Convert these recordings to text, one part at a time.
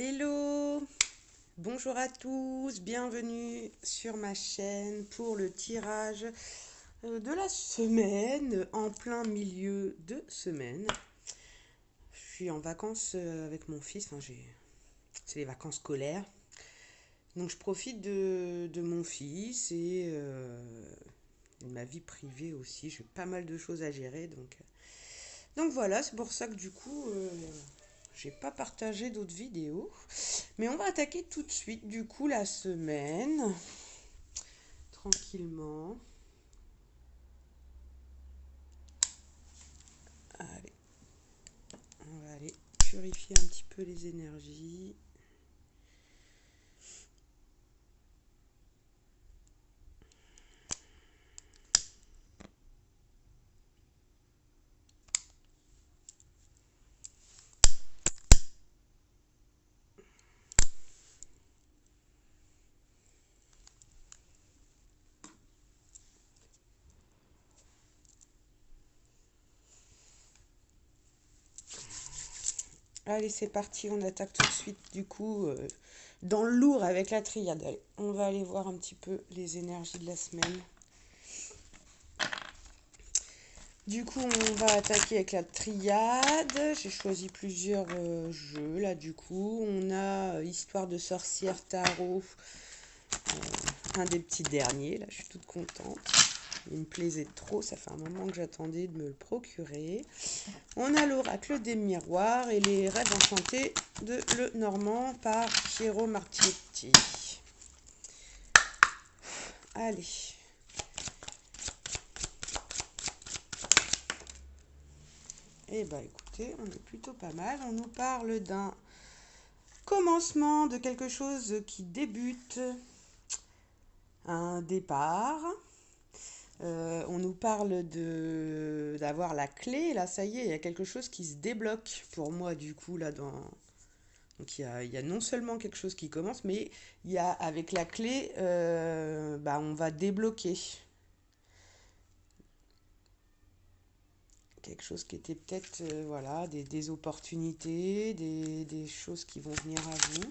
Hello, bonjour à tous, bienvenue sur ma chaîne pour le tirage de la semaine, en plein milieu de semaine. Je suis en vacances avec mon fils, c'est les vacances scolaires. Donc je profite de mon fils et de ma vie privée aussi. J'ai pas mal de choses à gérer, donc voilà, c'est pour ça que du coup, j'ai pas partagé d'autres vidéos. Mais on va attaquer tout de suite, du coup, la semaine. Tranquillement. Allez, on va aller purifier un petit peu les énergies. Allez, c'est parti, on attaque tout de suite, du coup, dans le lourd avec la triade. Allez, on va aller voir un petit peu les énergies de la semaine. Du coup, on va attaquer avec la triade. J'ai choisi plusieurs jeux, là, du coup. On a Histoire de sorcière, tarot, un des petits derniers, là, je suis toute contente. Il me plaisait trop, ça fait un moment que j'attendais de me le procurer. On a l'oracle des miroirs et les rêves enchantés de Le Normand par Piero Marchetti. Allez. Eh bien écoutez, on est plutôt pas mal. On nous parle d'un commencement de quelque chose qui débute, un départ. On nous parle d'avoir la clé, là ça y est, il y a quelque chose qui se débloque pour moi du coup là dans... Donc il y a non seulement quelque chose qui commence, mais il y a avec la clé, on va débloquer quelque chose qui était peut-être voilà, des opportunités, des choses qui vont venir à vous.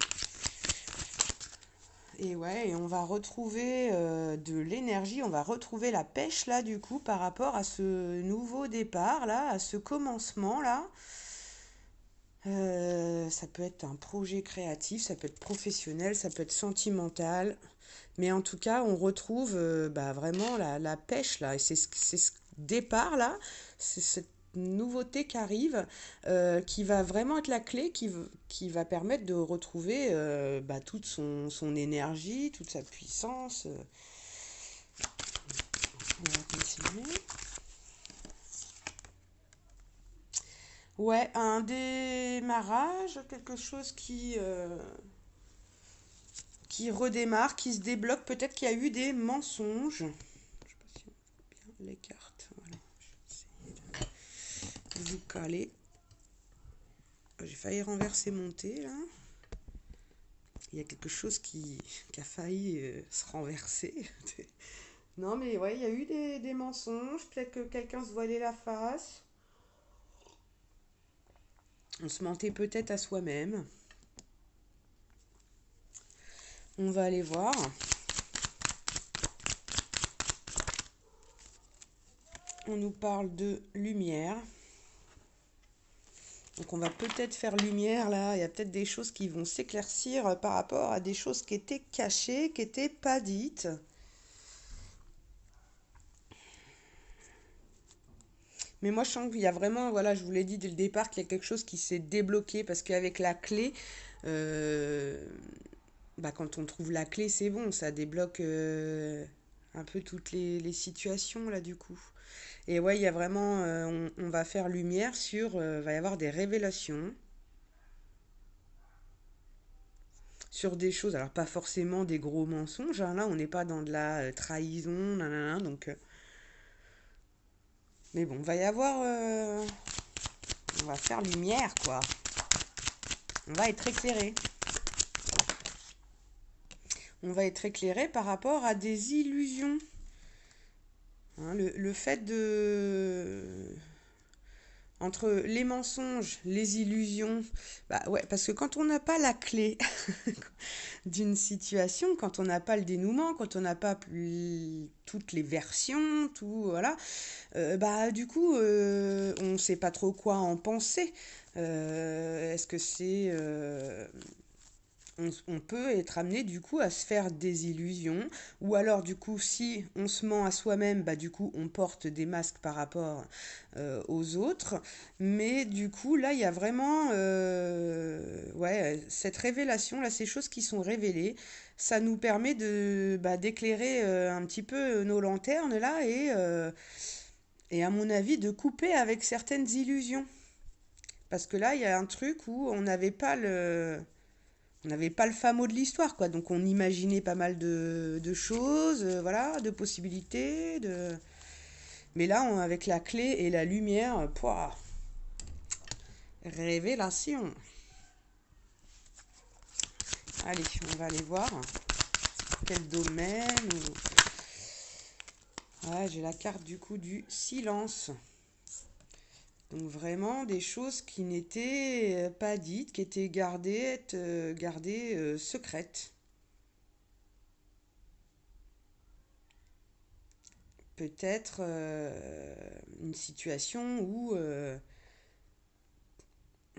Et ouais, et on va retrouver de l'énergie, on va retrouver la pêche là du coup par rapport à ce nouveau départ là, à ce commencement là. Ça peut être un projet créatif, ça peut être professionnel, ça peut être sentimental. Mais en tout cas, on retrouve vraiment la pêche là. Et c'est ce départ là, c'est cette nouveauté qui arrive, qui va vraiment être la clé, qui va permettre de retrouver toute son énergie, toute sa puissance. On va continuer. Ouais, un démarrage, quelque chose qui redémarre, qui se débloque. Peut-être qu'il y a eu des mensonges. Je ne sais pas si on voit bien les cartes. Voilà, je vais essayer de vous caler. J'ai failli renverser mon thé là. Il y a quelque chose qui a failli se renverser. Non mais ouais, il y a eu des mensonges. Peut-être que quelqu'un se voilait la face. On se mentait peut-être à soi-même. On va aller voir. On nous parle de lumière. Donc on va peut-être faire lumière là. Il y a peut-être des choses qui vont s'éclaircir par rapport à des choses qui étaient cachées, qui n'étaient pas dites. Mais moi je sens qu'il y a vraiment, voilà, je vous l'ai dit dès le départ, qu'il y a quelque chose qui s'est débloqué parce qu'avec la clé, euh, quand on trouve la clé, c'est bon, ça débloque un peu toutes les situations là du coup. Et ouais, il y a vraiment, on va faire lumière sur, va y avoir des révélations sur des choses, alors pas forcément des gros mensonges, hein, là on n'est pas dans de la trahison, nanana, donc... mais bon, va y avoir... on va faire lumière, quoi. On va être éclairé. On va être éclairé par rapport à des illusions. Hein, le fait Entre les mensonges, les illusions, bah ouais, parce que quand on n'a pas la clé d'une situation, quand on n'a pas le dénouement, quand on n'a pas toutes les versions, tout, voilà, bah du coup, on ne sait pas trop quoi en penser. Est-ce que c'est on peut être amené du coup à se faire des illusions, ou alors du coup si on se ment à soi-même, bah du coup on porte des masques par rapport aux autres, mais du coup là il y a vraiment ouais, cette révélation, là ces choses qui sont révélées, ça nous permet de d'éclairer un petit peu nos lanternes là et à mon avis de couper avec certaines illusions. Parce que là il y a un truc où on n'avait pas le fameux de l'histoire, quoi. Donc on imaginait pas mal de choses, voilà, de possibilités, de... Mais là, avec la clé et la lumière, pouah, révélation. Allez, on va aller voir quel domaine. Ouais, j'ai la carte du coup du silence. Donc vraiment des choses qui n'étaient pas dites, qui étaient gardées secrètes. Peut-être une situation où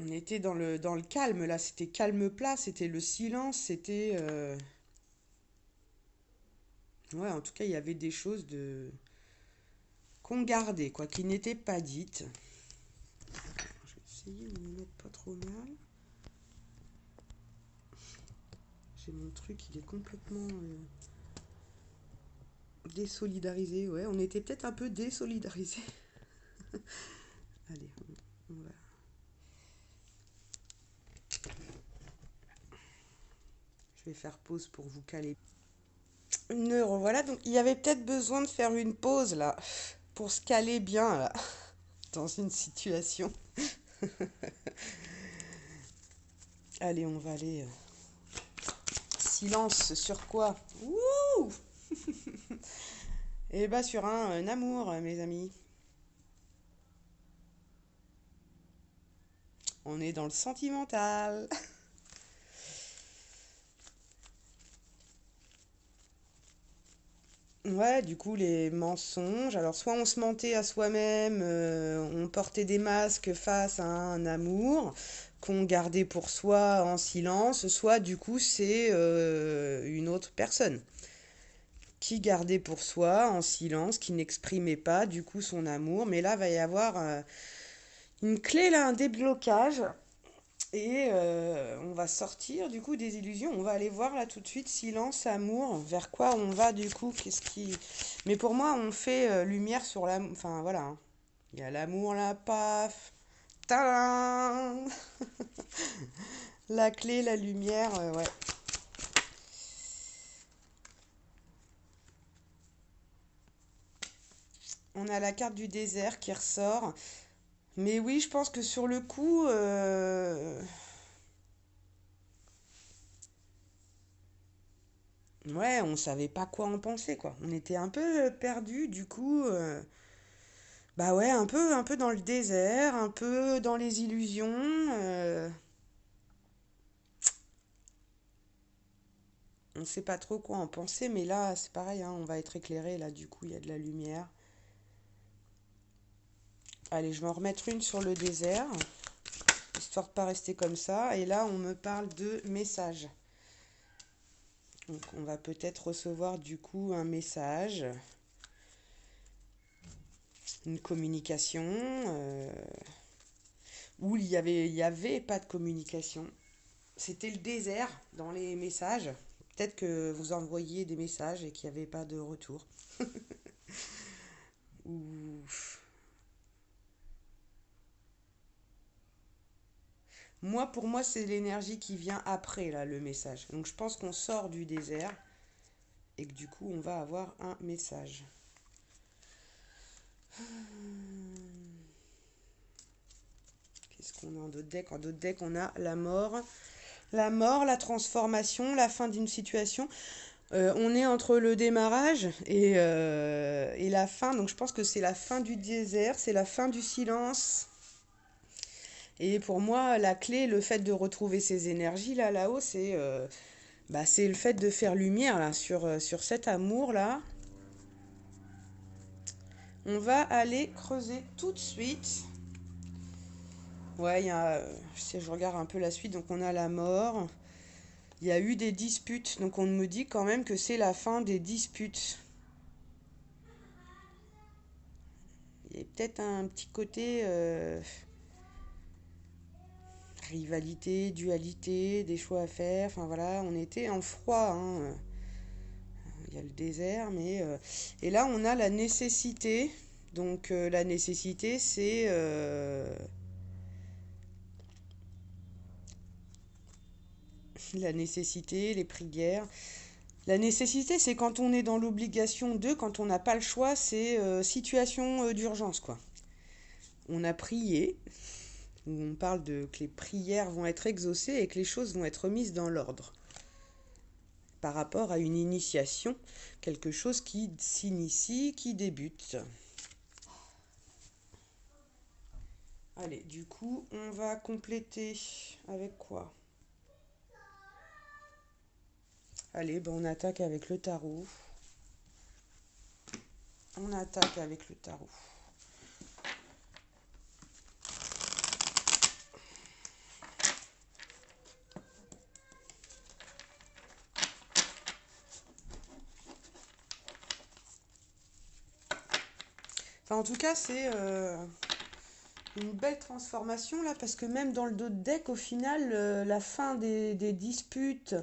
on était dans le calme, là, c'était calme plat, c'était le silence, c'était... Ouais, en tout cas, il y avait des choses qu'on gardait, quoi, qui n'étaient pas dites. Je vais essayer de me mettre pas trop mal. J'ai mon truc, il est complètement désolidarisé. Ouais, on était peut-être un peu désolidarisé. Allez, on va... Je vais faire pause pour vous caler. Voilà, donc il y avait peut-être besoin de faire une pause, là, pour se caler bien, là, dans une situation. Allez, on va aller. Silence sur quoi? Ouh. Eh bah sur un amour, mes amis. On est dans le sentimental. Ouais, du coup, les mensonges. Alors, soit on se mentait à soi-même, on portait des masques face à un amour qu'on gardait pour soi en silence, soit du coup, c'est une autre personne qui gardait pour soi en silence, qui n'exprimait pas du coup son amour. Mais là, va y avoir une clé, là, un déblocage. Et on va sortir du coup des illusions. On va aller voir là tout de suite silence, amour. Vers quoi on va du coup? Qu'est-ce qui... Mais pour moi, on fait lumière sur l'amour. Enfin voilà, hein. Il y a l'amour, la paf. Tadam. La clé, la lumière, ouais. On a la carte du désert qui ressort. Mais oui, je pense que sur le coup, ouais, on savait pas quoi en penser, quoi. On était un peu perdu, du coup. Bah ouais, un peu dans le désert, un peu dans les illusions. On sait pas trop quoi en penser, mais là, c'est pareil, hein, on va être éclairé. Là, du coup, il y a de la lumière. Allez, je vais en remettre une sur le désert, histoire de pas rester comme ça. Et là, on me parle de message. Donc, on va peut-être recevoir du coup un message, une communication, où il y avait pas de communication. C'était le désert dans les messages. Peut-être que vous envoyiez des messages et qu'il n'y avait pas de retour. Ou... Moi, pour moi, c'est l'énergie qui vient après, là, le message. Donc je pense qu'on sort du désert et que du coup, on va avoir un message. Qu'est-ce qu'on a en d'autres decks? En d'autres decks, on a la mort. La mort, la transformation, la fin d'une situation. On est entre le démarrage et la fin. Donc je pense que c'est la fin du désert, c'est la fin du silence. Et pour moi, la clé, le fait de retrouver ces énergies là-haut, c'est le fait de faire lumière là, sur cet amour-là. On va aller creuser tout de suite. Ouais, si je regarde un peu la suite, donc on a la mort. Il y a eu des disputes, donc on me dit quand même que c'est la fin des disputes. Il y a peut-être un petit côté rivalité, dualité, des choix à faire. Enfin voilà, on était en froid, hein. Il y a le désert, et là on a la nécessité. Donc la nécessité, c'est la nécessité, les prières. La nécessité, c'est quand on est dans l'obligation de, quand on n'a pas le choix, c'est situation d'urgence, quoi. On a prié, où on parle de que les prières vont être exaucées et que les choses vont être mises dans l'ordre. Par rapport à une initiation, quelque chose qui s'initie, qui débute. Allez, du coup, on va compléter avec quoi? Allez, on attaque avec le tarot. On attaque avec le tarot. Enfin, en tout cas, c'est une belle transformation là, parce que même dans le dos de deck, au final, la fin des disputes,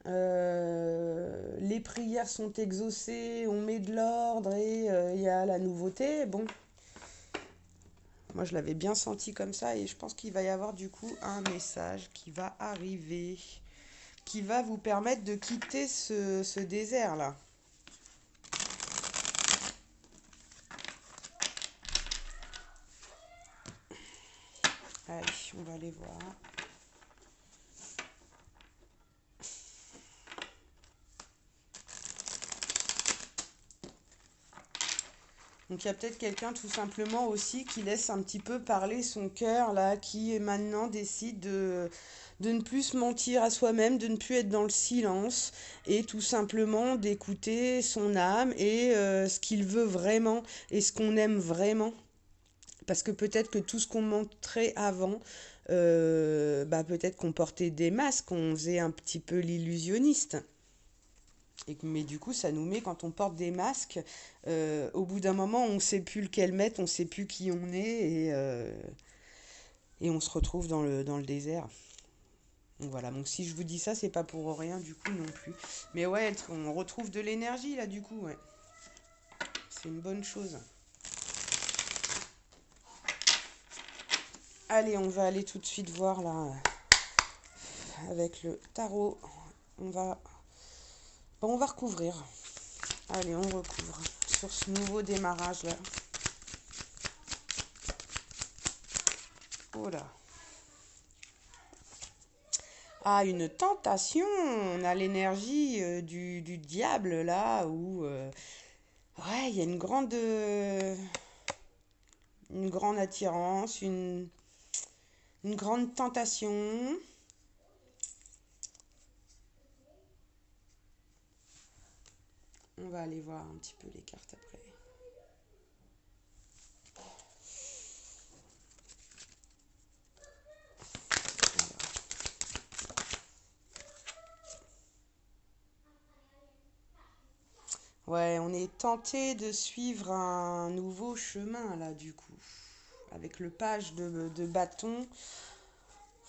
les prières sont exaucées, on met de l'ordre et il y a la nouveauté. Bon, moi je l'avais bien senti comme ça et je pense qu'il va y avoir du coup un message qui va arriver, qui va vous permettre de quitter ce désert là. Allez, on va aller voir. Donc il y a peut-être quelqu'un tout simplement aussi qui laisse un petit peu parler son cœur là, qui maintenant décide de ne plus se mentir à soi-même, de ne plus être dans le silence et tout simplement d'écouter son âme et ce qu'il veut vraiment et ce qu'on aime vraiment. Parce que peut-être que tout ce qu'on montrait avant, peut-être qu'on portait des masques, on faisait un petit peu l'illusionniste. Mais du coup, ça nous met, quand on porte des masques, au bout d'un moment, on ne sait plus lequel mettre, on ne sait plus qui on est, et on se retrouve dans le désert. Donc voilà, donc si je vous dis ça, c'est pas pour rien du coup non plus. Mais ouais, on retrouve de l'énergie là du coup, ouais. C'est une bonne chose. Allez, on va aller tout de suite voir là, avec le tarot. On va recouvrir. Allez, on recouvre sur ce nouveau démarrage là. Oh là. Ah, une tentation. On a l'énergie du diable là, où ouais, il y a une grande attirance, une grande tentation. On va aller voir un petit peu les cartes après. Ouais, on est tenté de suivre un nouveau chemin là du coup. Avec le page de bâton,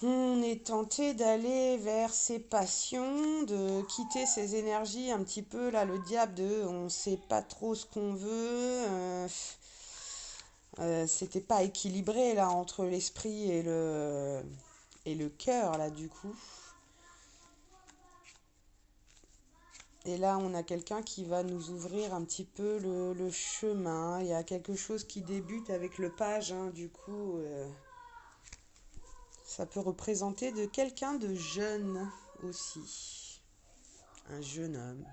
on est tenté d'aller vers ses passions, de quitter ses énergies un petit peu là, le diable de on sait pas trop ce qu'on veut. C'était pas équilibré là entre l'esprit et le cœur là du coup. Et là, on a quelqu'un qui va nous ouvrir un petit peu le chemin. Il y a quelque chose qui débute avec le page, hein, du coup. Ça peut représenter de quelqu'un de jeune aussi. Un jeune homme.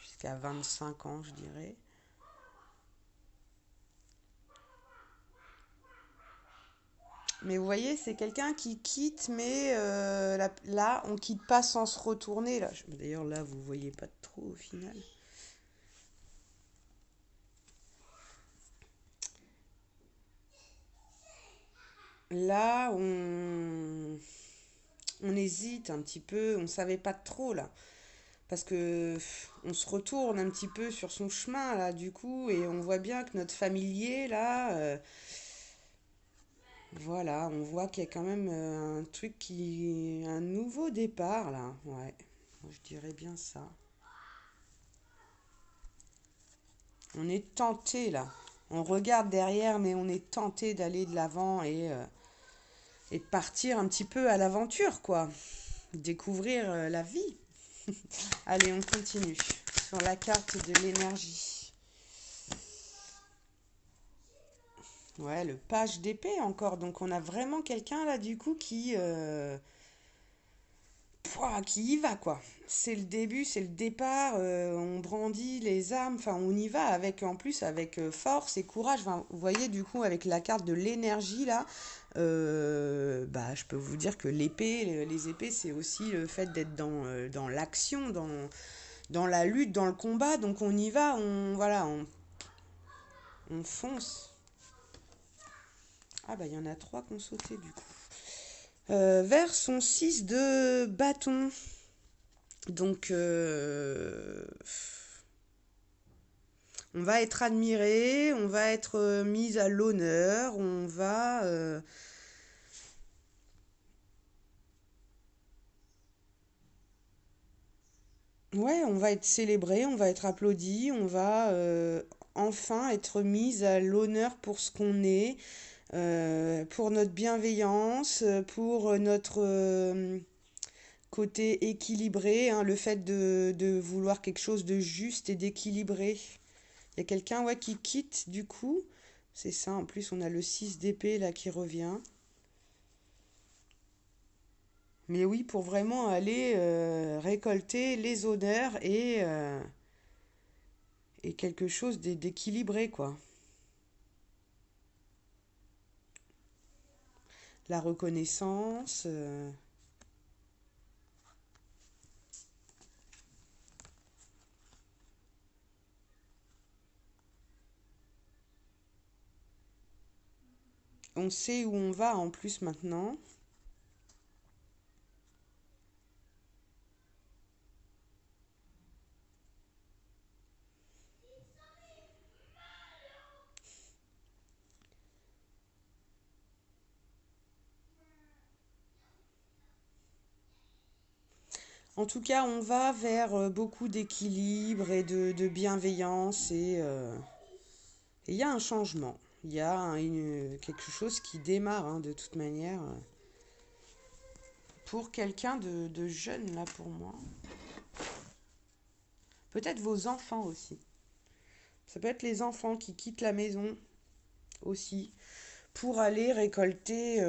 Jusqu'à 25 ans, je dirais. Mais vous voyez, c'est quelqu'un qui quitte, mais là, on quitte pas sans se retourner. Là. D'ailleurs, là, vous voyez pas trop au final. Là, on hésite un petit peu, on savait pas trop là. Parce que on se retourne un petit peu sur son chemin là, du coup, et on voit bien que notre familier là, voilà, on voit qu'il y a quand même un truc qui. Un nouveau départ là, ouais. Je dirais bien ça. On est tenté là. On regarde derrière, mais on est tenté d'aller de l'avant et de partir un petit peu à l'aventure, quoi. Découvrir la vie. Allez, on continue. Sur la carte de l'énergie. Ouais, le page d'épée encore. Donc on a vraiment quelqu'un là, du coup, qui y va, quoi. C'est le début, c'est le départ. On brandit les armes. Enfin, on y va avec, en plus, avec force et courage. Enfin, vous voyez, du coup, avec la carte de l'énergie là, bah, je peux vous dire que l'épée, les épées, c'est aussi le fait d'être dans l'action, dans la lutte, dans le combat. Donc on y va, on fonce. Ah bah il y en a trois qui ont sauté du coup. Vers son 6 de bâton. Donc on va être admiré, on va être mis à l'honneur, ouais, on va être célébré, on va être applaudi, on va enfin être mis à l'honneur pour ce qu'on est, pour notre bienveillance, pour notre côté équilibré, hein, le fait de vouloir quelque chose de juste et d'équilibré. Il y a quelqu'un ouais, qui quitte du coup. C'est ça, en plus on a le 6 d'épée là qui revient. Mais oui, pour vraiment aller récolter les honneurs et quelque chose d'équilibré, quoi. La reconnaissance. On sait où on va en plus maintenant. En tout cas, on va vers beaucoup d'équilibre et de bienveillance et il y a un changement. Il y a quelque chose qui démarre hein, de toute manière pour quelqu'un de jeune là pour moi. Peut-être vos enfants aussi. Ça peut être les enfants qui quittent la maison aussi pour aller récolter,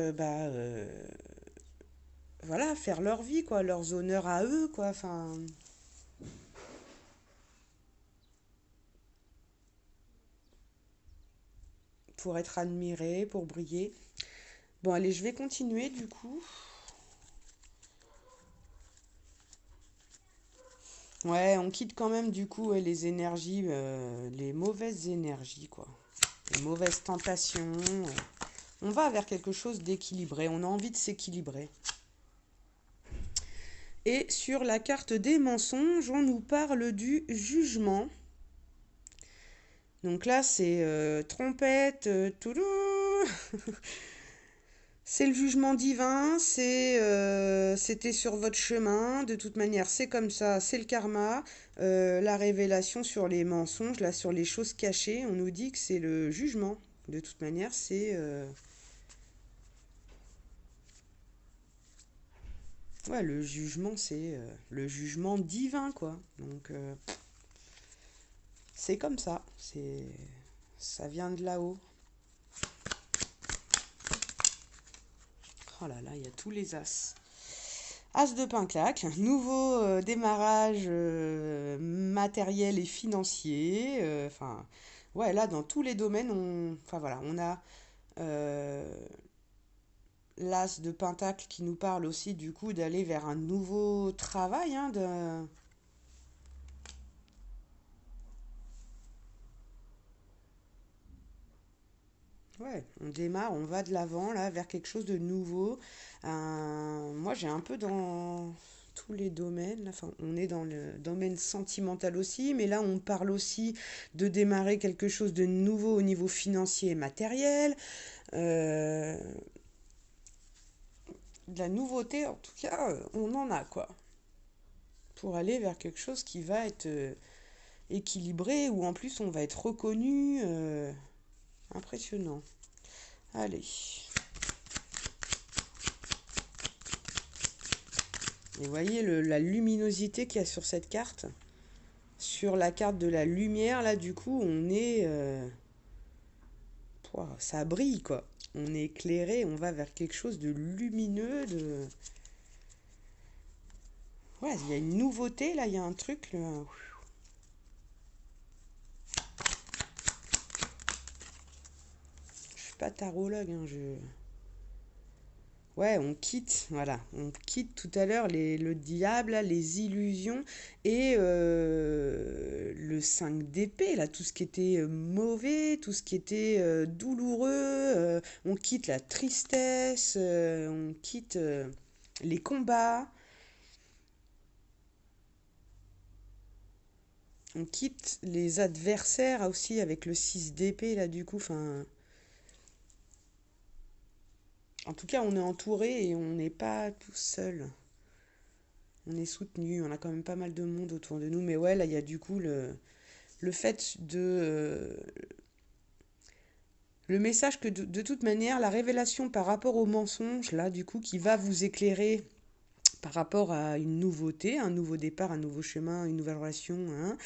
voilà, faire leur vie, quoi, leurs honneurs à eux, quoi. Enfin, pour être admirés, pour briller. Bon, allez, je vais continuer du coup. Ouais, on quitte quand même du coup ouais, les énergies, les mauvaises énergies, quoi. Les mauvaises tentations. On va vers quelque chose d'équilibré. On a envie de s'équilibrer. Et sur la carte des mensonges, on nous parle du jugement. Donc là, c'est trompette, toulou. C'est le jugement divin, c'était sur votre chemin, de toute manière c'est comme ça, c'est le karma, la révélation sur les mensonges, là sur les choses cachées, on nous dit que c'est le jugement. De toute manière c'est ouais, le jugement c'est le jugement divin quoi. Donc c'est comme ça, ça vient de là-haut. Oh là là, il y a tous les as. As de Pinclac, nouveau démarrage matériel et financier. Enfin, ouais, là, dans tous les domaines, enfin voilà, on a euh, l'as de Pentacle qui nous parle aussi du coup d'aller vers un nouveau travail, hein, Ouais, on démarre, on va de l'avant là vers quelque chose de nouveau. Moi, j'ai un peu dans tous les domaines, là. Enfin, on est dans le domaine sentimental aussi, mais là, on parle aussi de démarrer quelque chose de nouveau au niveau financier et matériel. Euh, de la nouveauté, en tout cas, on en a quoi. Pour aller vers quelque chose qui va être équilibré, où en plus on va être reconnu. Impressionnant. Allez. Et vous voyez la luminosité qu'il y a sur cette carte. Sur la carte de la lumière, là, du coup, on est... pouah, ça brille, quoi. On est éclairé, on va vers quelque chose de lumineux, de... Ouais, il y a une nouveauté, là, il y a un truc, là. Je suis pas tarologue, hein, je... Ouais, on quitte, voilà, on quitte tout à l'heure le diable, là, les illusions et le 5 d'épée, là, tout ce qui était mauvais, tout ce qui était douloureux, on quitte la tristesse, on quitte les combats, on quitte les adversaires aussi avec le 6 d'épée, là, du coup, enfin... En tout cas, on est entouré et on n'est pas tout seul. On est soutenu, on a quand même pas mal de monde autour de nous. Mais ouais, là, il y a du coup le fait de... le message que de toute manière, la révélation par rapport au mensonge, là, du coup, qui va vous éclairer par rapport à une nouveauté, un nouveau départ, un nouveau chemin, une nouvelle relation, hein.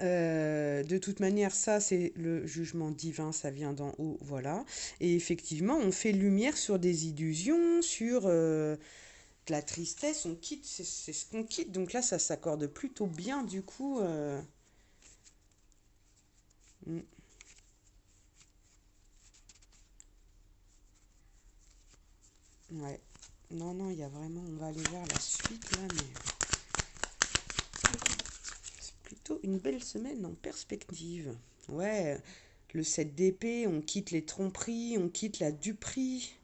De toute manière, ça, c'est le jugement divin, ça vient d'en haut, voilà. Et effectivement, on fait lumière sur des illusions, sur de la tristesse, on quitte, c'est ce qu'on quitte. Donc là, ça s'accorde plutôt bien, du coup. Mm, ouais. Non, non, il y a vraiment, on va aller vers la suite, là, mais c'est plutôt une belle semaine en perspective. Ouais, le 7 d'épée, on quitte les tromperies, on quitte la duperie.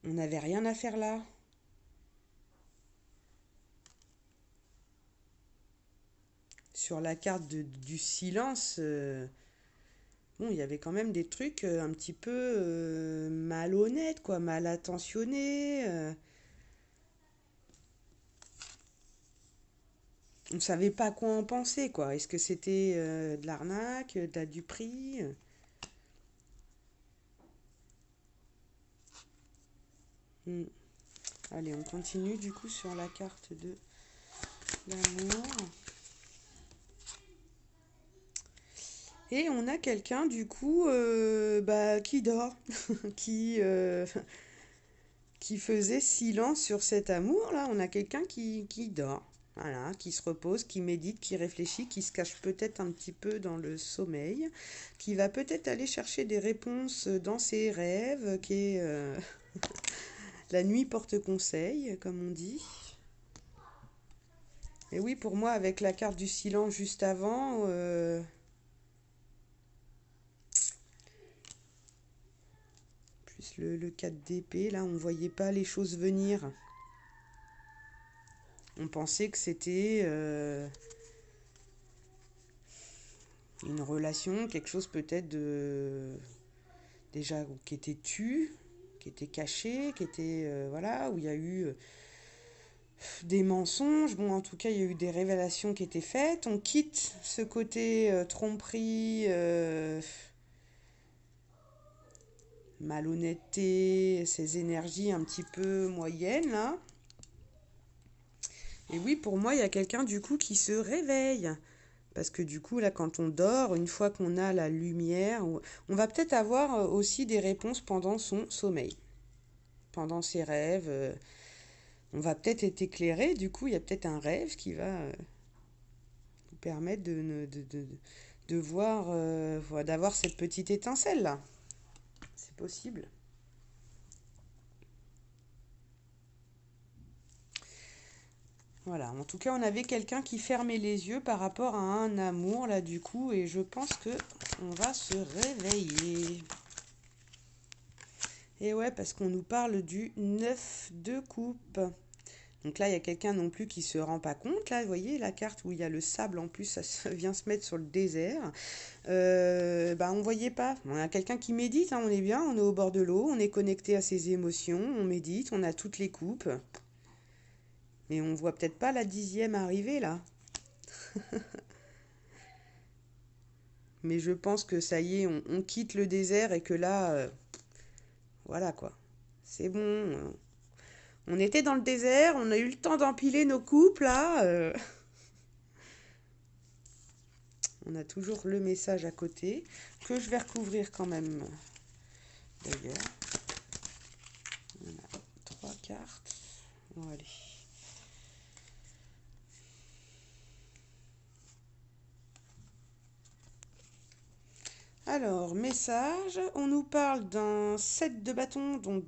On n'avait rien à faire là. Sur la carte du silence, bon, il y avait quand même des trucs un petit peu malhonnêtes, quoi, mal intentionnés. On ne savait pas quoi en penser, quoi. Est-ce que c'était de l'arnaque, de la duperie? Hmm. Allez, on continue du coup sur la carte de l'amour. Et on a quelqu'un du coup bah, qui dort, qui, qui faisait silence sur cet amour. Là, on a quelqu'un qui dort. Voilà, qui se repose, qui médite, qui réfléchit, qui se cache peut-être un petit peu dans le sommeil, qui va peut-être aller chercher des réponses dans ses rêves, qui est la nuit porte conseil, comme on dit. Et oui, pour moi, avec la carte du silence juste avant, plus le 4 d'épée, là, on ne voyait pas les choses venir. On pensait que c'était une relation, quelque chose peut-être de déjà qui était tu, qui était caché, qui était voilà, où il y a eu des mensonges. Bon, en tout cas, il y a eu des révélations qui étaient faites. On quitte ce côté tromperie, malhonnêteté, ces énergies un petit peu moyennes là. Et oui, pour moi, il y a quelqu'un du coup qui se réveille. Parce que du coup, là, quand on dort, une fois qu'on a la lumière, on va peut-être avoir aussi des réponses pendant son sommeil, pendant ses rêves. On va peut-être être éclairé, du coup, il y a peut-être un rêve qui va nous permettre de voir, voilà, d'avoir cette petite étincelle-là. C'est possible. Voilà, en tout cas, on avait quelqu'un qui fermait les yeux par rapport à un amour, là, du coup, et je pense que on va se réveiller. Et ouais, parce qu'on nous parle du 9 de coupe. Donc là, il y a quelqu'un non plus qui se rend pas compte. Là, vous voyez la carte où il y a le sable en plus, ça vient se mettre sur le désert. Bah, on voyait pas. On a quelqu'un qui médite, hein, on est bien, on est au bord de l'eau, on est connecté à ses émotions, on médite, on a toutes les coupes. Mais on voit peut-être pas la 10e arriver là. Mais je pense que ça y est, on quitte le désert et que là, voilà quoi. C'est bon. On était dans le désert, on a eu le temps d'empiler nos coupes là. On a toujours le message à côté, que je vais recouvrir quand même d'ailleurs. On a 3 cartes. Bon, allez. Alors, message, on nous parle d'un set de bâtons, donc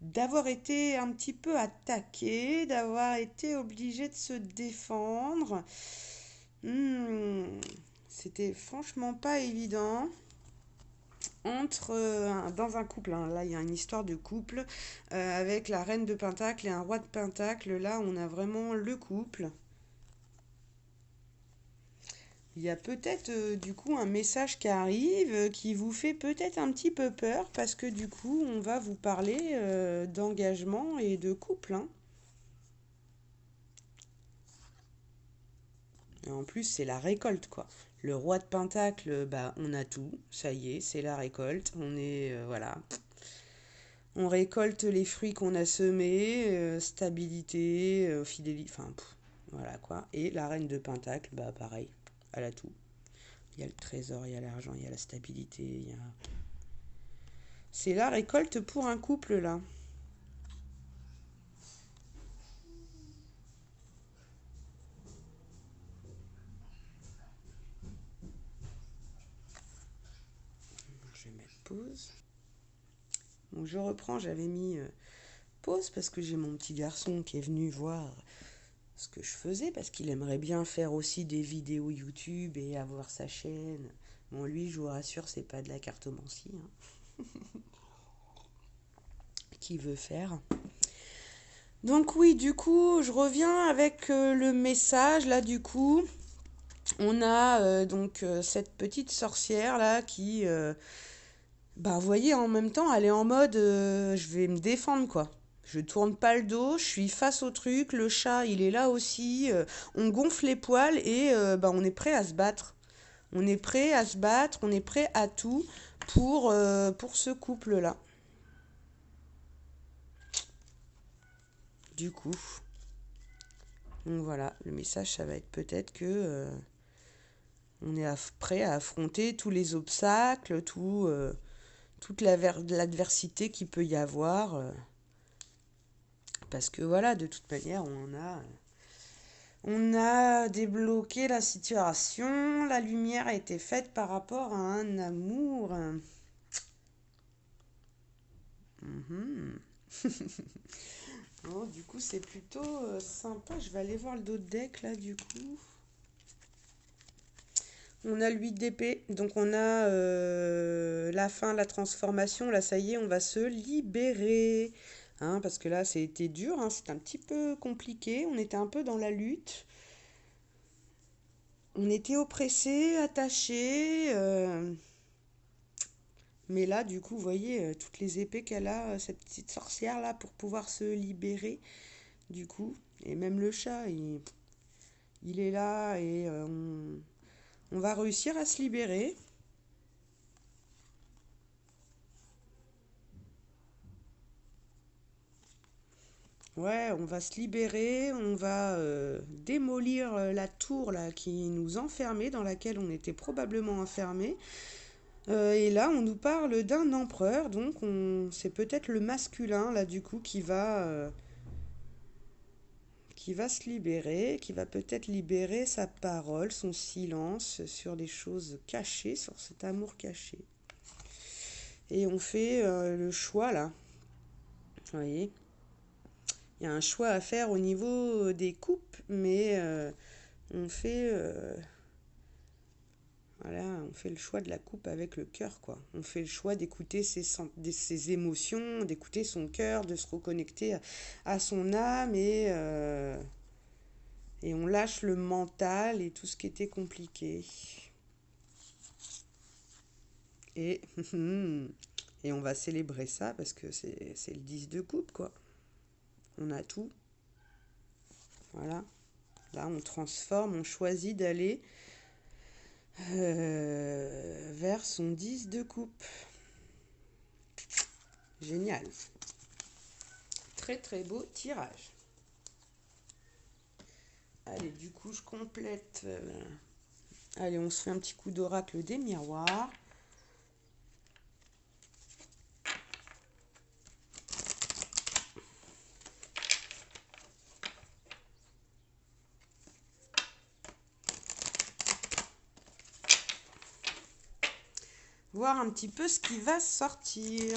d'avoir été un petit peu attaqué, d'avoir été obligé de se défendre. C'était franchement pas évident. Dans un couple, hein, là il y a une histoire de couple avec la reine de Pentacle et un roi de Pentacle. Là, on a vraiment le couple. Il y a peut-être du coup un message qui arrive qui vous fait peut-être un petit peu peur parce que du coup on va vous parler d'engagement et de couple, hein. Et en plus c'est la récolte quoi. Le roi de Pentacle, bah on a tout, ça y est, c'est la récolte. On est voilà, on récolte les fruits qu'on a semés, stabilité, fidélité, enfin voilà quoi. Et la reine de Pentacle, bah pareil, elle a tout. Il y a le trésor, il y a l'argent, il y a la stabilité, il y a... C'est la récolte pour un couple là. Je vais mettre pause. Donc je reprends, j'avais mis pause parce que j'ai mon petit garçon qui est venu voir ce que je faisais parce qu'il aimerait bien faire aussi des vidéos YouTube et avoir sa chaîne. Bon, lui, je vous rassure, c'est pas de la cartomancie, hein, qu'il veut faire. Donc oui, du coup, je reviens avec le message là. Du coup, on a cette petite sorcière là qui, bah, vous voyez, en même temps, elle est en mode, je vais me défendre quoi. Je tourne pas le dos, je suis face au truc, le chat il est là aussi, on gonfle les poils et bah, on est prêt à se battre. On est prêt à se battre, on est prêt à tout pour ce couple-là. Du coup, donc voilà, le message ça va être peut-être que on est prêt à affronter tous les obstacles, toute l'adversité qu'il peut y avoir. Parce que voilà, de toute manière, on a débloqué la situation, la lumière a été faite par rapport à un amour. Mhm. Bon, du coup, c'est plutôt sympa. Je vais aller voir le dos de deck là, du coup. On a l'8 d'épée, donc on a la fin, la transformation. Là, ça y est, on va se libérer. Hein, parce que là, c'était dur, hein, c'était un petit peu compliqué. On était un peu dans la lutte. On était oppressés, attachés. Mais là, du coup, vous voyez, toutes les épées qu'elle a, cette petite sorcière là, pour pouvoir se libérer. Du coup, et même le chat, il est là et on va réussir à se libérer. Ouais, on va se libérer, on va démolir la tour là qui nous enfermait, dans laquelle on était probablement enfermé. Et là, on nous parle d'un empereur, donc c'est peut-être le masculin là du coup qui va se libérer, qui va peut-être libérer sa parole, son silence sur des choses cachées, sur cet amour caché. Et on fait le choix là, vous voyez. Il y a un choix à faire au niveau des coupes, mais on fait, voilà, on fait le choix de la coupe avec le cœur, quoi. On fait le choix d'écouter ses émotions, d'écouter son cœur, de se reconnecter à son âme et on lâche le mental et tout ce qui était compliqué. Et, et on va célébrer ça parce que c'est le 10 de coupe, quoi. On a tout. Voilà. Là, on transforme, on choisit d'aller vers son 10 de coupe. Génial. Très très beau tirage. Allez, du coup, je complète. Allez, on se fait un petit coup d'oracle des miroirs. Voir un petit peu ce qui va sortir.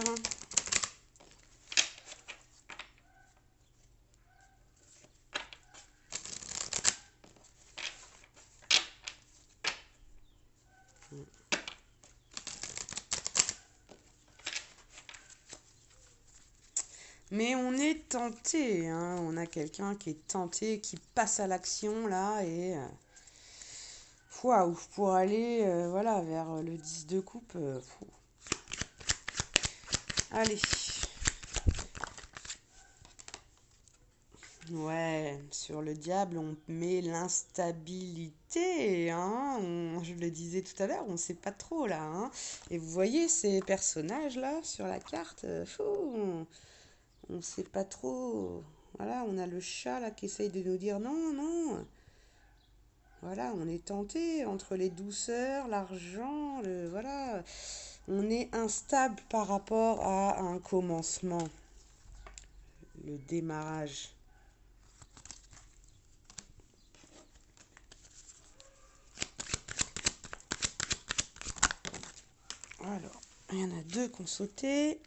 Mais on est tenté, hein. On a quelqu'un qui est tenté, qui passe à l'action là et waouh, pour aller voilà, vers le 10 de coupe. Allez. Ouais, sur le diable, on met l'instabilité, hein. Je le disais tout à l'heure, on ne sait pas trop là, hein. Et vous voyez ces personnages-là sur la carte, on ne sait pas trop. Voilà, on a le chat là qui essaye de nous dire non, non. Voilà, on est tenté entre les douceurs, l'argent, voilà. On est instable par rapport à un commencement, le démarrage. Alors, il y en a deux qui ont sauté.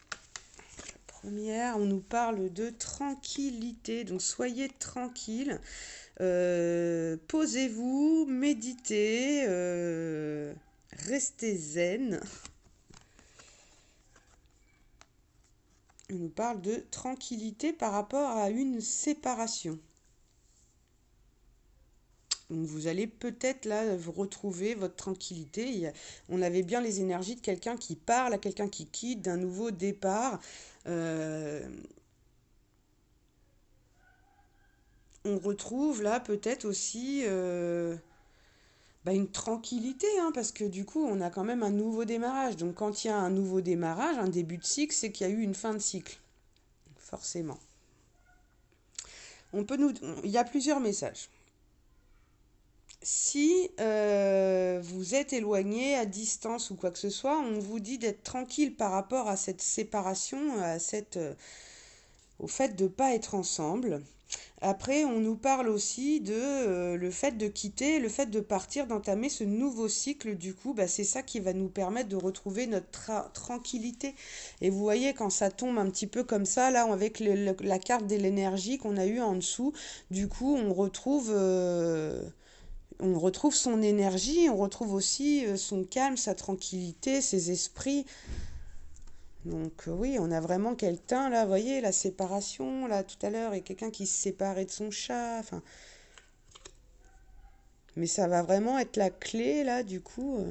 La première, on nous parle de tranquillité, donc soyez tranquille. Posez-vous, méditez, restez zen. On nous parle de tranquillité par rapport à une séparation. Donc vous allez peut-être là vous retrouver votre tranquillité. On avait bien les énergies de quelqu'un qui parle à quelqu'un qui quitte, d'un nouveau départ. On retrouve là peut-être aussi une tranquillité, hein, parce que du coup on a quand même un nouveau démarrage. Donc quand il y a un nouveau démarrage, un début de cycle, c'est qu'il y a eu une fin de cycle, forcément. Il y a plusieurs messages. Si vous êtes éloigné, à distance ou quoi que ce soit, on vous dit d'être tranquille par rapport à cette séparation, au fait de ne pas être ensemble. Après, on nous parle aussi de le fait de quitter, le fait de partir, d'entamer ce nouveau cycle. Du coup, c'est ça qui va nous permettre de retrouver notre tranquillité. Et vous voyez, quand ça tombe un petit peu comme ça, là, avec la carte de l'énergie qu'on a eue en dessous, du coup, on retrouve son énergie, on retrouve aussi son calme, sa tranquillité, ses esprits. Donc oui, on a vraiment quelqu'un là, vous voyez, la séparation, là, tout à l'heure, et quelqu'un qui se séparait de son chat, enfin. Mais ça va vraiment être la clé, là, du coup.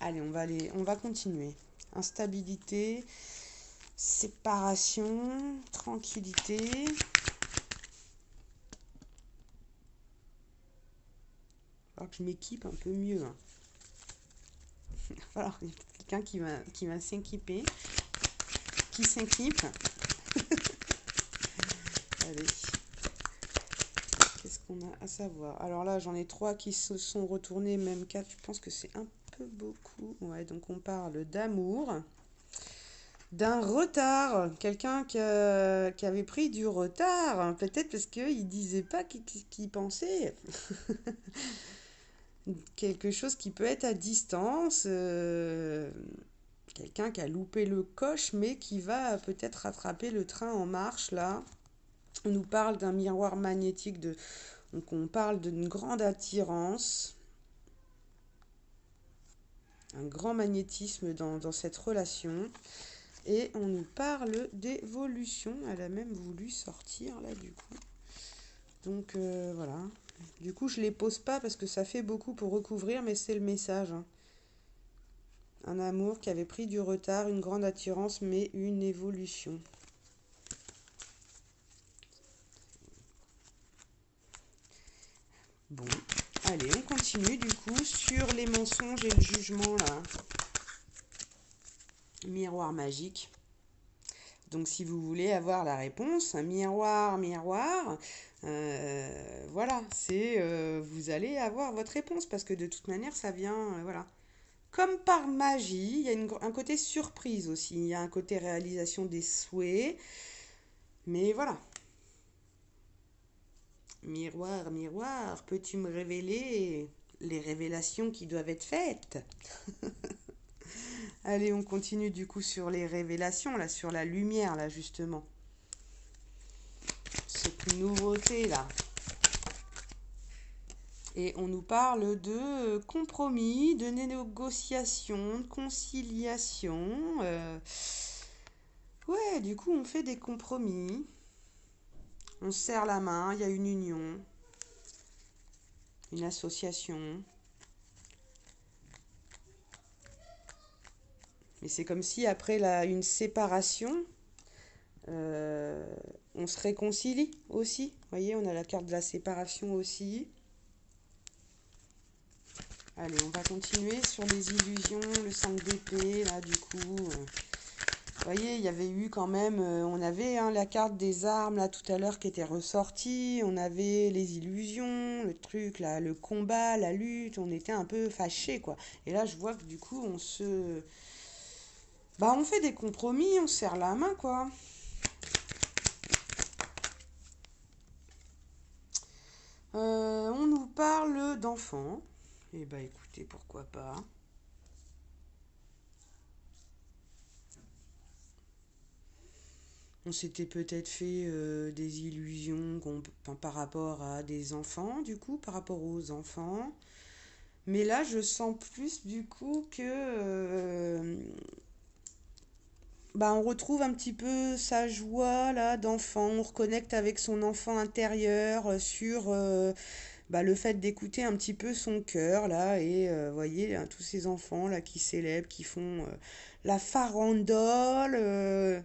Allez, on va continuer. Instabilité, séparation, tranquillité. Il va falloir que je m'équipe un peu mieux, hein. Il va falloir qu'il y ait quelqu'un qui va s'équiper, qui s'équipe. Allez. Qu'est-ce qu'on a à savoir? Alors là, j'en ai 3 qui se sont retournés, même 4. Je pense que c'est un peu beaucoup. Ouais, donc on parle d'amour, d'un retard. Quelqu'un qui avait pris du retard. Peut-être parce qu'il disait pas qu'il pensait. Quelque chose qui peut être à distance. quelqu'un qui a loupé le coche, mais qui va peut-être rattraper le train en marche, là. On nous parle d'un miroir magnétique, donc on parle d'une grande attirance, un grand magnétisme dans cette relation. Et on nous parle d'évolution. Elle a même voulu sortir, là, du coup. Donc, voilà. Du coup, je ne les pose pas parce que ça fait beaucoup pour recouvrir, mais c'est le message, hein. Un amour qui avait pris du retard, une grande attirance, mais une évolution. Bon, allez, on continue du coup sur les mensonges et le jugement, là. Miroir magique. Donc, si vous voulez avoir la réponse, un miroir, miroir, voilà, vous allez avoir votre réponse parce que de toute manière, ça vient, voilà. Comme par magie, il y a un côté surprise aussi, il y a un côté réalisation des souhaits, mais voilà. Miroir, miroir, peux-tu me révéler les révélations qui doivent être faites? Allez, on continue du coup sur les révélations, là, sur la lumière, là, justement. Cette nouveauté, là. Et on nous parle de compromis, de négociation, de conciliation. Ouais, du coup, on fait des compromis. On se serre la main, il y a une union, une association. Mais c'est comme si après une séparation, on se réconcilie aussi. Vous voyez, on a la carte de la séparation aussi. Allez, on va continuer sur les illusions, le 5 d'épée, là, du coup. Vous voyez, il y avait eu quand même, on avait la carte des armes, là, tout à l'heure, qui était ressortie. On avait les illusions, le truc, là, le combat, la lutte. On était un peu fâchés, quoi. Et là, je vois que, du coup, on fait des compromis, on se serre la main, quoi. On nous parle d'enfants. Eh ben, écoutez, pourquoi pas. On s'était peut-être fait des illusions par rapport à des enfants, du coup, par rapport aux enfants. Mais là, je sens plus, du coup, que on retrouve un petit peu sa joie là d'enfant. On reconnecte avec son enfant intérieur sur le fait d'écouter un petit peu son cœur là. Et vous voyez, hein, tous ces enfants là qui célèbrent, qui font la farandole.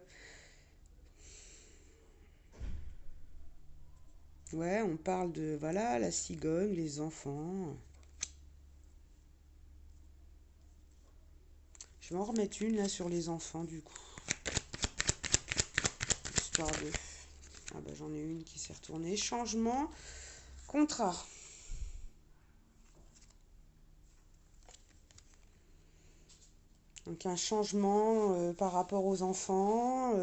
Ouais, on parle de, voilà, la cigogne, les enfants. Je vais en remettre une là sur les enfants du coup. Histoire de... Ah bah j'en ai une qui s'est retournée. Changement, contrat. Donc un changement par rapport aux enfants.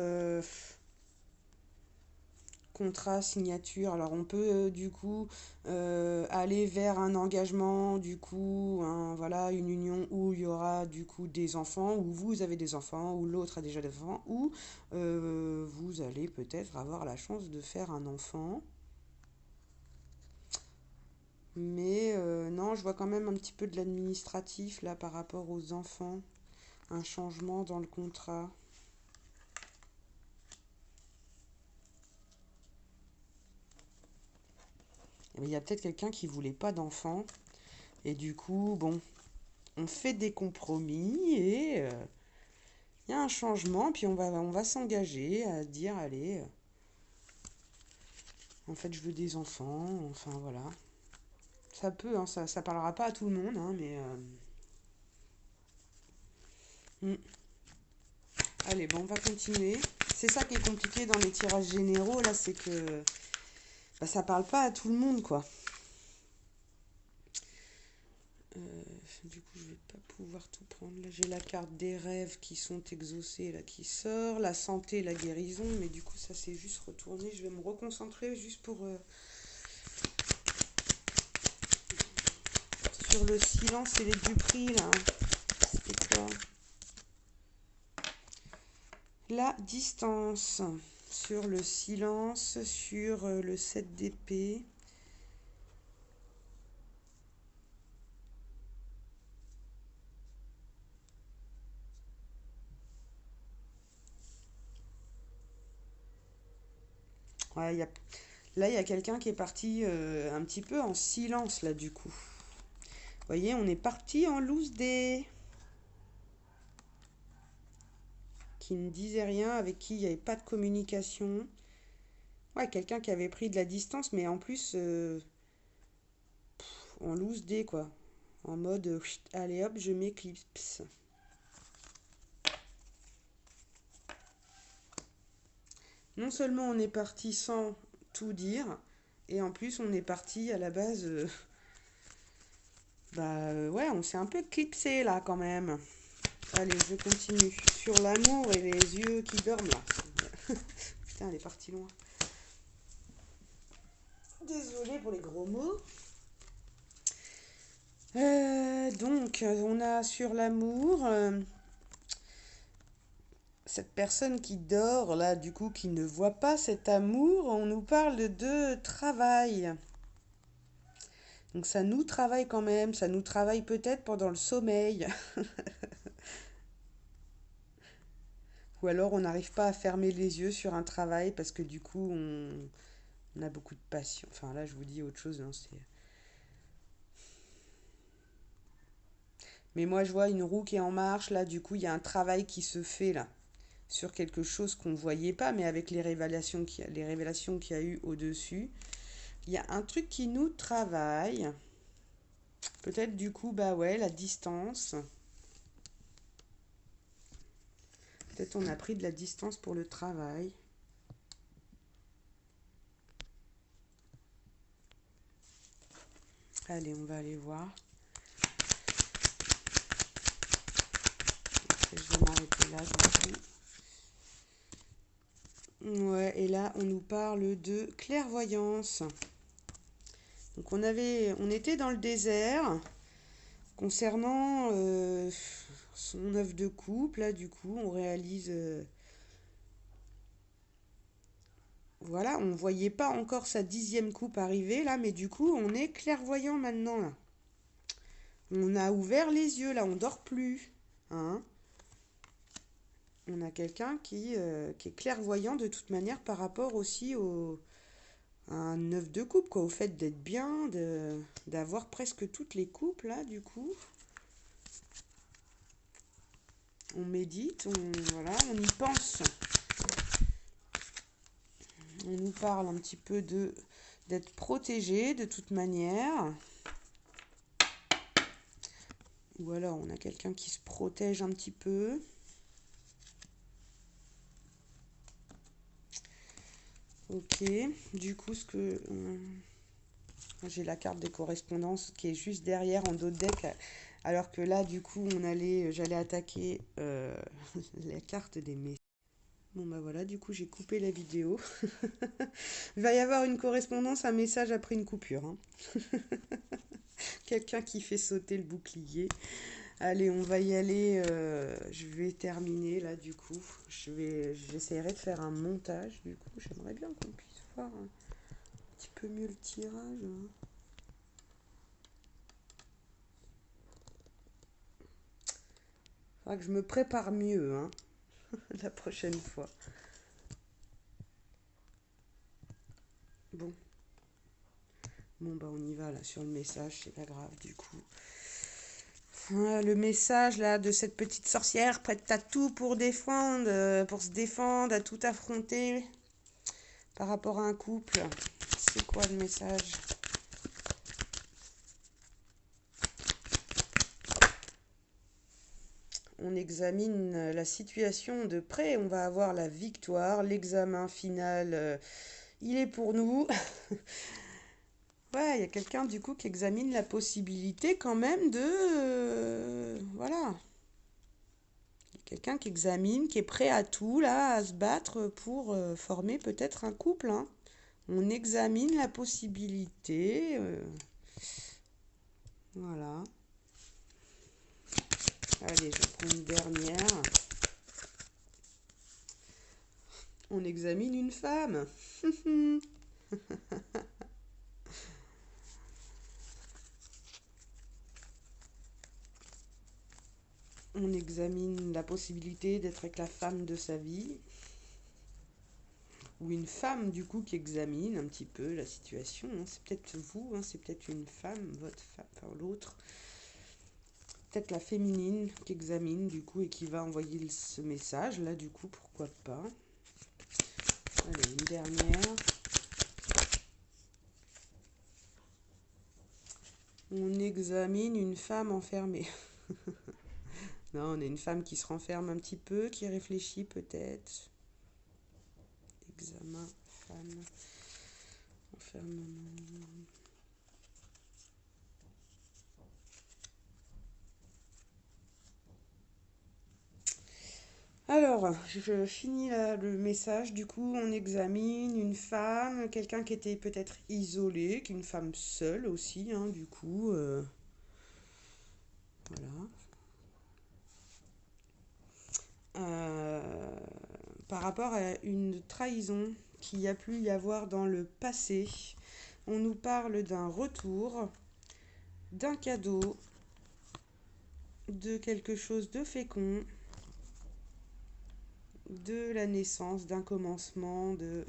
Contrat, signature. Alors on peut du coup aller vers un engagement, du coup, voilà, une union où il y aura du coup des enfants, où vous avez des enfants, où l'autre a déjà des enfants, ou vous allez peut-être avoir la chance de faire un enfant. Mais non, je vois quand même un petit peu de l'administratif là par rapport aux enfants. Un changement dans le contrat. Il y a peut-être quelqu'un qui voulait pas d'enfant. Et du coup, bon, on fait des compromis et il y a un changement. Puis on va s'engager à dire, allez, en fait, je veux des enfants. Enfin, voilà. Ça peut, hein, ça parlera pas à tout le monde, hein, mais... Allez, bon, on va continuer. C'est ça qui est compliqué dans les tirages généraux, là, c'est que ça parle pas à tout le monde, quoi. Du coup, je vais pas pouvoir tout prendre. Là, j'ai la carte des rêves qui sont exaucés, là, qui sort. La santé, la guérison. Mais du coup, ça s'est juste retourné. Je vais me reconcentrer juste pour... sur le silence et les duperies, là. C'était quoi? la distance, sur le silence, sur le 7 d'épée. Ouais, là, il y a quelqu'un qui est parti un petit peu en silence, là, du coup. Vous voyez, on est parti en loose day. Qui ne disait rien, avec qui il n'y avait pas de communication. Ouais, quelqu'un qui avait pris de la distance, mais en plus, en loose day, quoi. En mode, allez hop, je m'éclipse. Non seulement on est parti sans tout dire, et en plus on est parti à la base, ouais, on s'est un peu clipsé là quand même. Allez, je continue. Sur l'amour et les yeux qui dorment là. Putain, elle est partie loin. Désolée pour les gros mots. Donc, on a sur l'amour cette personne qui dort là, du coup, qui ne voit pas cet amour. On nous parle de travail. Donc ça nous travaille quand même, ça nous travaille peut-être pendant le sommeil. Ou alors on n'arrive pas à fermer les yeux sur un travail parce que du coup on a beaucoup de passion. Enfin là je vous dis autre chose, hein, mais moi je vois une roue qui est en marche, là du coup il y a un travail qui se fait là sur quelque chose qu'on ne voyait pas, mais avec les révélations qu'il y a eu au-dessus, il y a un truc qui nous travaille. Peut-être du coup, bah ouais, la distance. Peut-être on a pris de la distance pour le travail. Allez, on va aller voir. Je vais m'arrêter là, du coup. Ouais, et là, on nous parle de clairvoyance. Donc on était dans le désert concernant son œuvre de couple. Là, du coup, on réalise... voilà, on ne voyait pas encore sa 10e coupe arriver, là, mais du coup, on est clairvoyant maintenant, là. On a ouvert les yeux, là, on dort plus. Hein. On a quelqu'un qui est clairvoyant de toute manière par rapport aussi à un œuf de coupe, quoi, au fait d'être bien, d'avoir presque toutes les coupes, là, du coup. On médite, voilà, on y pense. On nous parle un petit peu d'être protégé de toute manière. Ou alors on a quelqu'un qui se protège un petit peu. Ok, du coup j'ai la carte des correspondances qui est juste derrière en dos de deck. Alors que là, du coup, j'allais attaquer la carte des messages. Bon bah voilà, du coup j'ai coupé la vidéo. Il va y avoir une correspondance, un message après une coupure. Hein. Quelqu'un qui fait sauter le bouclier. Allez, on va y aller. Je vais terminer là du coup. J'essaierai de faire un montage du coup. J'aimerais bien qu'on puisse voir un petit peu mieux le tirage. Hein. Faudra que je me prépare mieux hein, la prochaine fois. Bon. Bon bah on y va là sur le message, c'est pas grave du coup. Le message là de cette petite sorcière prête à tout pour pour se défendre, à tout affronter par rapport à un couple. C'est quoi le message? On examine la situation de près, on va avoir la victoire, l'examen final, il est pour nous. Ouais, il y a quelqu'un du coup qui examine la possibilité quand même voilà. Quelqu'un qui examine, qui est prêt à tout, là, à se battre pour former peut-être un couple. Hein. On examine la possibilité. Voilà. Allez, je prends une dernière. On examine une femme. On examine la possibilité d'être avec la femme de sa vie. Ou une femme du coup qui examine un petit peu la situation. C'est peut-être vous, c'est peut-être une femme, votre femme, enfin l'autre. Peut-être la féminine qui examine du coup et qui va envoyer ce message là du coup, pourquoi pas. Allez, une dernière. On examine une femme enfermée. Non, on est une femme qui se renferme un petit peu, qui réfléchit peut-être. Examen, femme, enfermement. Alors, je finis là le message. Du coup, on examine une femme, quelqu'un qui était peut-être isolé, qui est une femme seule aussi, du coup. Voilà. Euh, Par rapport à une trahison qu'il y a pu y avoir dans le passé, on nous parle d'un retour, d'un cadeau, de quelque chose de fécond, de la naissance, d'un commencement, de...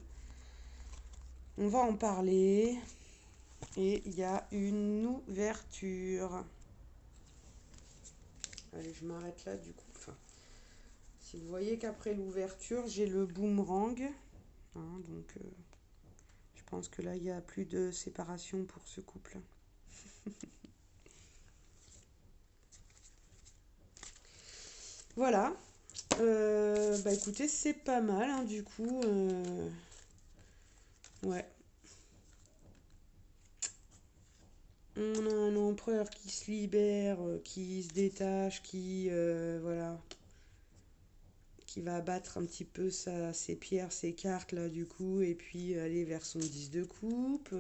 On va en parler. Et il y a une ouverture. Allez, je m'arrête là du coup. Enfin, si vous voyez qu'après l'ouverture, j'ai le boomerang. Donc, je pense que là, il n'y a plus de séparation pour ce couple. Voilà. Bah écoutez, c'est pas mal, du coup. Ouais. On a un empereur qui se libère, qui se détache, qui, voilà, qui va abattre un petit peu ses pierres, ses cartes, là, du coup, et puis aller vers son 10 de coupe.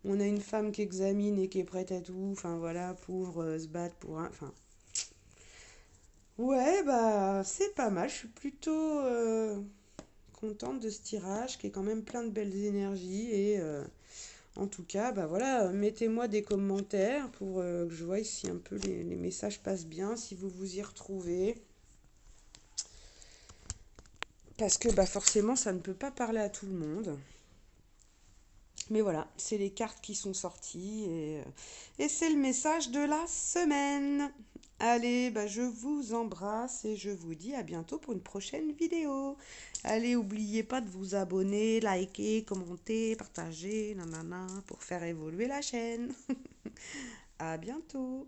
On a une femme qui examine et qui est prête à tout, enfin, voilà, pour se battre pour un... Enfin, ouais, bah, c'est pas mal. Je suis plutôt contente de ce tirage, qui est quand même plein de belles énergies, et... en tout cas, bah voilà, mettez-moi des commentaires pour que je voie si un peu les messages passent bien, si vous vous y retrouvez. Parce que bah forcément, ça ne peut pas parler à tout le monde. Mais voilà, c'est les cartes qui sont sorties et c'est le message de la semaine. Allez, bah je vous embrasse et je vous dis à bientôt pour une prochaine vidéo. Allez, n'oubliez pas de vous abonner, liker, commenter, partager, nanana, pour faire évoluer la chaîne. À bientôt.